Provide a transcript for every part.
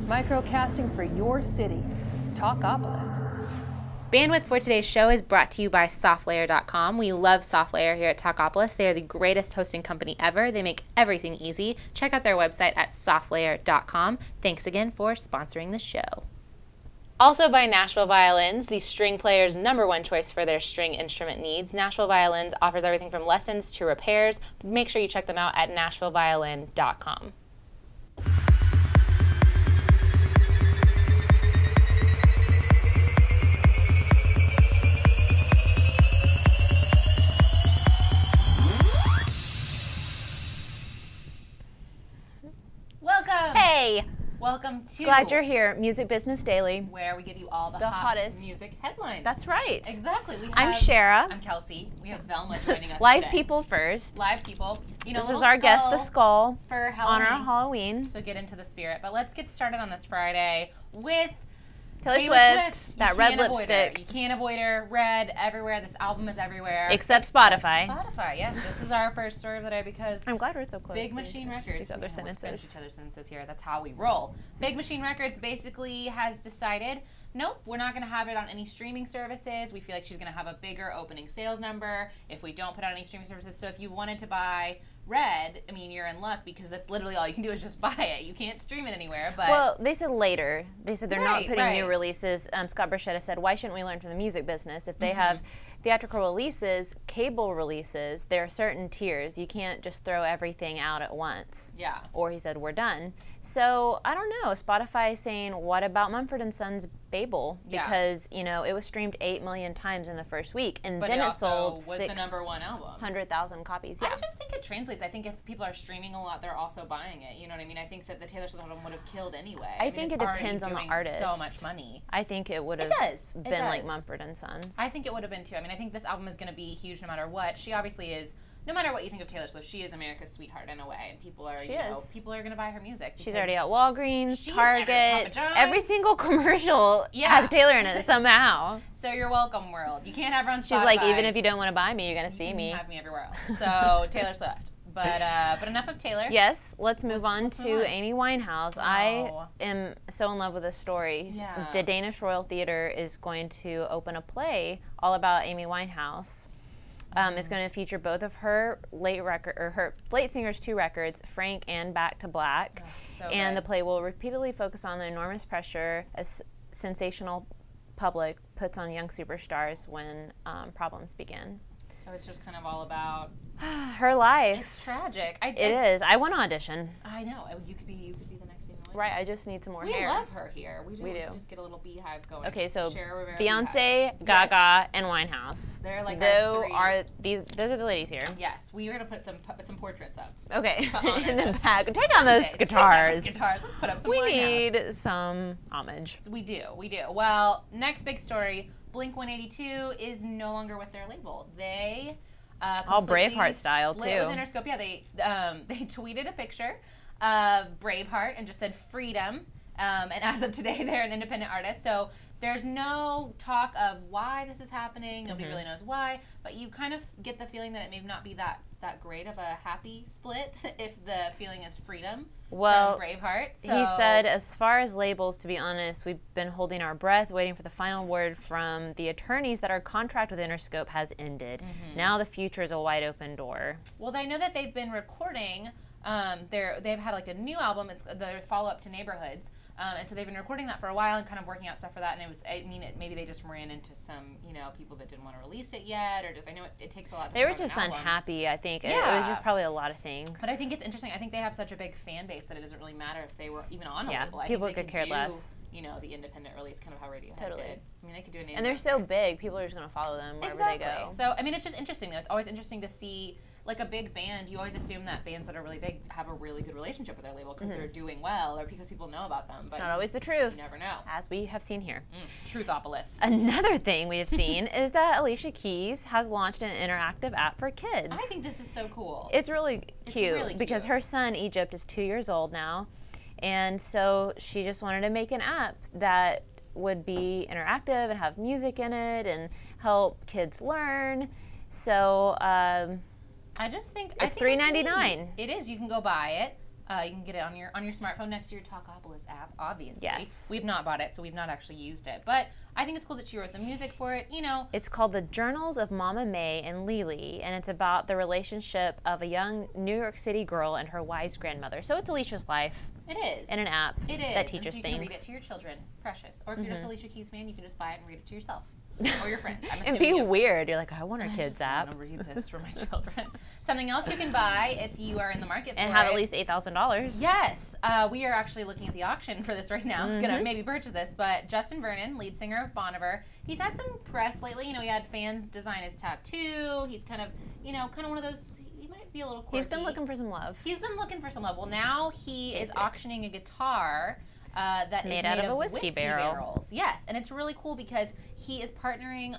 Microcasting for your city. Talkopolis. Bandwidth for today's show is brought to you by SoftLayer.com. We love SoftLayer here at Talkopolis. They are the greatest hosting company ever. They make everything easy. Check out their website at SoftLayer.com. Thanks again for sponsoring the show. Also by Nashville Violins, the string player's #1 choice for their string instrument needs. Nashville Violins offers everything from lessons to repairs. Make sure you check them out at NashvilleViolin.com. Welcome! Hey! Welcome to Glad you're here. Music Business Daily, where we give you all the hottest music headlines. That's right. Exactly. I'm Shara. I'm Kelsey. We have Velma joining us Live today. people first. Live people. You know, this is our guest, the Skull, for Halloween. on our Halloween. So get into the spirit. But let's get started on this Friday with Taylor Swift. That red lipstick. You can't avoid her. Red everywhere. This album is everywhere. Except Spotify. Spotify. Yes, this is our first story of the day because I'm glad we're so close. Big Machine Records. These other sentences. Finish each other's sentences here. That's how we roll. Big Machine Records basically has decided, nope, we're not going to have it on any streaming services. We feel like she's going to have a bigger opening sales number if we don't put it on any streaming services. So if you wanted to buy Red, I mean, you're in luck because that's literally all you can do is just buy it. You can't stream it anywhere. But well, they said later. They said they're not putting new right. releases. Scott Borchetta said, why shouldn't we learn from the music business? If they have theatrical releases, cable releases, there are certain tiers. You can't just throw everything out at once. Yeah. Or he said, we're done. So, I don't know. Spotify is saying, what about Mumford & Sons' Babel? Because, you know, it was streamed 8 million times in the first week. And but then it also sold was the #1 album. 100,000 copies. Yeah. I just think it translates. I think if people are streaming a lot, they're also buying it. You know what I mean? I think that the Taylor Swift album would have killed anyway. I think it depends on the artist. So much money. I think it would have been like Mumford & Sons. I think it would have been too. I mean, I think this album is going to be huge no matter what. She obviously is. No matter what you think of Taylor Swift, she is America's sweetheart in a way, and people are, people are going to buy her music. She's already at Walgreens, Target, every single commercial Yeah. has Taylor in it somehow. So you're welcome, world. You can't have her on Spotify. She's like, even if you don't want to buy me, you're going to see me. You can have me everywhere else. So Taylor Swift. But enough of Taylor. Yes, let's move on to Amy Winehouse. I am so in love with this story. Yeah. The Danish Royal Theatre is going to open a play all about Amy Winehouse. It's going to feature both of her her late singers' 2 records, Frank and Back to Black. And the play will repeatedly focus on the enormous pressure a sensational public puts on young superstars when problems begin. So it's just kind of all about her life. It's tragic. It is. I want to audition. I know. You could be the next Amy Winehouse. Right. I just need some more hair. We love her here. We do. We just get a little beehive going. Okay, so Beyonce, Gaga, and Winehouse. They're like those are the ladies here. Yes, we are gonna put some portraits up. Okay, in the back. Take on those guitars. Let's put up some. We need some homage. So we do. Well, next big story. Blink-182 is no longer with their label. They all Braveheart style too. With Interscope, yeah. They tweeted a picture of Braveheart and just said freedom. And as of today, they're an independent artist. So there's no talk of why this is happening. Nobody really knows why. But you kind of get the feeling that it may not be that great of a happy split if the feeling is freedom from Braveheart. So. He said, as far as labels, to be honest, we've been holding our breath, waiting for the final word from the attorneys that our contract with Interscope has ended. Now the future is a wide open door. Well, I know that they've been recording. They've had like a new album. It's the follow-up to Neighborhoods. And so they've been recording that for a while and kind of working out stuff for that. And maybe they just ran into some, people that didn't want to release it yet, or just, I know it takes a lot to They were just unhappy, I think. Yeah. It was just probably a lot of things. But I think it's interesting. I think they have such a big fan base that it doesn't really matter if they were even on a label. I people think they could care less. The independent release, kind of how Radiohead did. I mean, they could do a name. And they're so big, people are just going to follow them wherever they go. So, I mean, it's just interesting, though. It's always interesting to see, like a big band, you always assume that bands that are really big have a really good relationship with their label because they're doing well or because people know about them. But it's not always the truth. You never know. As we have seen here. Truthopolis. Another thing we have seen is that Alicia Keys has launched an interactive app for kids. I think this is so cool. It's really cute because her son, Egypt, is 2 years old now. And so she just wanted to make an app that would be interactive and have music in it and help kids learn. So I just think it's $3.99. It is. You can go buy it. You can get it on your smartphone next to your Talkopolis app, obviously. Yes. We've not bought it, so we've not actually used it. But I think it's cool that she wrote the music for it, you know. It's called The Journals of Mama May and Lily, and it's about the relationship of a young New York City girl and her wise grandmother. So it's Alicia's life. It is. In an app it is. that teaches and so you things. can read it to your children. Precious. Or if you're just a Alicia Keys fan, you can just buy it and read it to yourself. Or your friends. I'm It'd assuming be you have weird. friends. You're like, I want our kids' I app. just want to read this for my children. Something else you can buy if you are in the market for And have it. at least $8,000. Yes, we are actually looking at the auction for this right now. Gonna maybe purchase this, but Justin Vernon, lead singer of Bon Iver, he's had some press lately. You know, he had fans design his tattoo. He's kind of one of those. He might be a little quirky. He's been looking for some love. He's been looking for some love. Well, now he is auctioning a guitar. That is Made out of a whiskey barrel. barrels. Yes, and it's really cool because he is partnering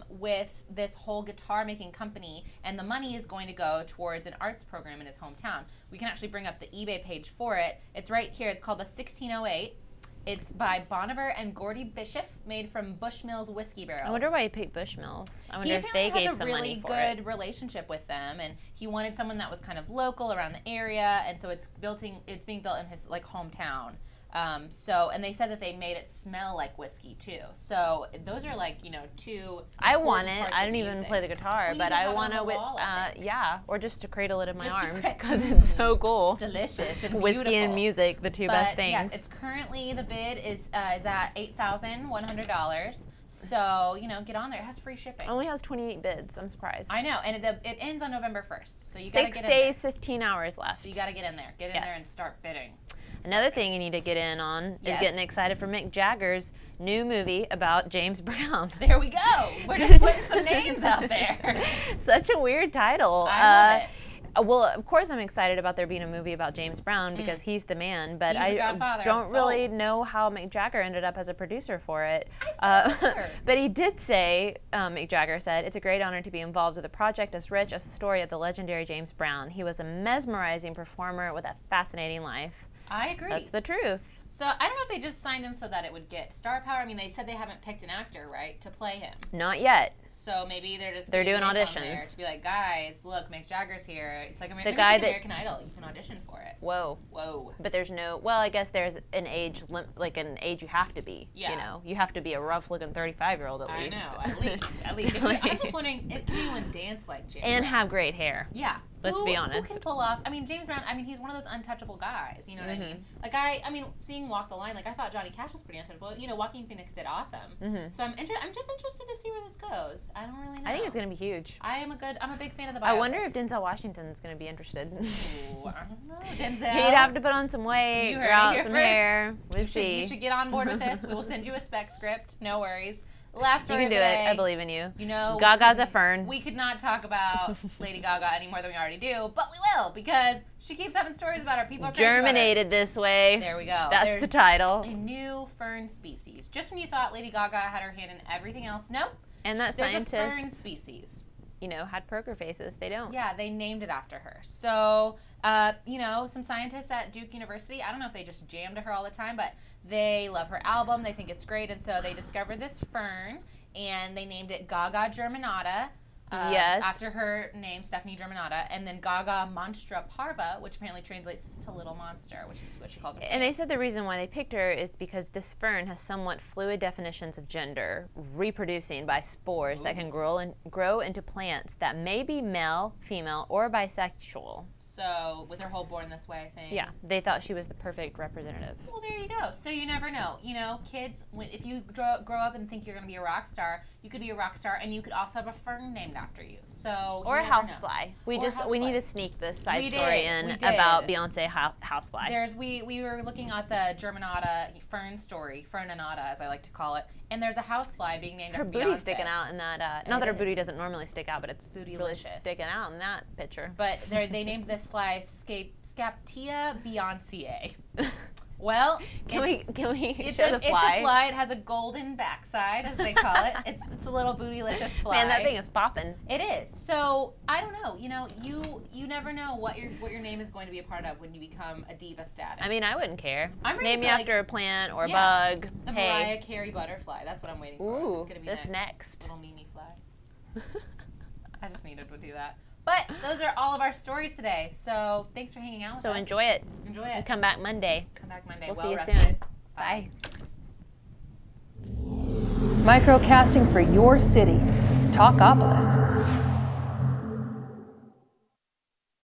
with this whole guitar making company, and the money is going to go towards an arts program in his hometown. We can actually bring up the eBay page for it. It's right here. It's called the 1608. It's by Bon Iver and Gordy Bishop, made from Bushmills whiskey barrels. I wonder why he picked Bushmills. I wonder He if they apparently gave has a some really money for good it. relationship with them, and he wanted someone that was kind of local around the area, and so it's being built in his like hometown. And they said that they made it smell like whiskey too. So those are like, you know, two. I want important it. parts I of don't even music. play the guitar, Well, you but can I have it on want the to, wall, I think. yeah, or just to cradle it in my Just to arms cra- because it's so cool. Delicious and Whiskey beautiful. and music, the two But best things. yes, it's currently the bid is at $8,100. So you know, get on there. It has free shipping. Only has 28 bids. I'm surprised. I know, and it ends on November 1st. So you gotta 6 get in there. days, 15 hours left. So you gotta get in there. Get in there and start bidding. Another thing you need to get in on is getting excited for Mick Jagger's new movie about James Brown. There we go. We're just putting some names out there. Such a weird title. I love it. Well, of course I'm excited about there being a movie about James Brown because he's the man, but He's the I godfather of don't really soul. know how Mick Jagger ended up as a producer for it. either. But he did say, Mick Jagger said, "It's a great honor to be involved with a project as rich as the story of the legendary James Brown. He was a mesmerizing performer with a fascinating life." I agree. That's the truth. So I don't know if they just signed him so that it would get star power. I mean, they said they haven't picked an actor, right, to play him. Not yet. So maybe they're just They're getting doing Mick on there auditions. to be like, guys, look, Mick Jagger's here. It's like, maybe guy it's like that- American Idol. You can audition for it. Whoa. Whoa. But there's no, well, I guess there's an age, like an age you have to be. Yeah. You know, you have to be a rough-looking 35-year-old at I least. know, at least. At least. I'm just wondering, can anyone dance like James And Brown? have great hair. Yeah. Let's be honest. Who can pull off? I mean, James Brown. I mean, he's one of those untouchable guys. You know what I mean? Like I mean, seeing Walk the Line. Like I thought Johnny Cash was pretty untouchable. You know, Joaquin Phoenix did awesome. So I'm just interested to see where this goes. I don't really know. I think it's going to be huge. I'm a big fan of the biopic. I wonder if Denzel Washington's going to be interested. Ooh, I don't know. Denzel. He'd have to put on some weight, You grow heard it out here some first. hair. We'll see. You should get on board with this. We will send you a spec script. No worries. Last You story can do of the it. day. I believe in you. You know, Gaga's a fern. We could not talk about Lady Gaga any more than we already do, but we will because she keeps having stories about her. People are crazy about her. Germinated this way. There we go. That's There's the title. a new fern species. Just when you thought Lady Gaga had her hand in everything else, nope. And that There's a fern scientist, species. you know, had poker faces. They don't. Yeah, they named it after her. So, you know, some scientists at Duke University, I don't know if they just jammed to her all the time, but they love her album. They think it's great. And so they discovered this fern, and they named it Gaga germinata. Yes. After her name, Stephanie Germanata, and then Gaga monstra parva, which apparently translates to little monster, which is what she calls her. And they kids. said the reason why they picked her is because this fern has somewhat fluid definitions of gender, reproducing by spores that can grow into plants that may be male, female, or bisexual. So, with her whole Born This Way thing. Yeah, they thought she was the perfect representative. Well, there you go. So you never know. You know, kids, if you grow up and think you're going to be a rock star, you could be a rock star, and you could also have a fern named after you. So Or a you never know. housefly. We Or need housefly. to sneak this side We story did. in We did. about Beyonce housefly. We were looking at the Germanata fern story, fernanata as I like to call it, and there's a housefly being named Her after booty's Beyonce. sticking out in that. Not that her booty is. doesn't normally stick out, but it's really Bootylicious. sticking out in that picture. But they named this fly Scaptia Beyonce. Well, Can we it's show the it's fly? a fly. It has a golden backside, as they call it. It's a little bootylicious fly. Man, that thing is popping. It is. So I don't know. You know, you never know what your name is going to be a part of when you become a diva status. I mean, I wouldn't care. I'm ready Name for, me like, after a plant or a yeah, bug. the Hey, Mariah Carey butterfly. That's what I'm waiting for. Ooh, It's gonna be that's next. next. Little Mimi fly. I just needed to do that. But those are all of our stories today. So thanks for hanging out with us. So enjoy it. Enjoy it. And come back Monday. Come back Monday. We'll well see you rested. soon. Bye. Microcasting for your city. Talkopolis.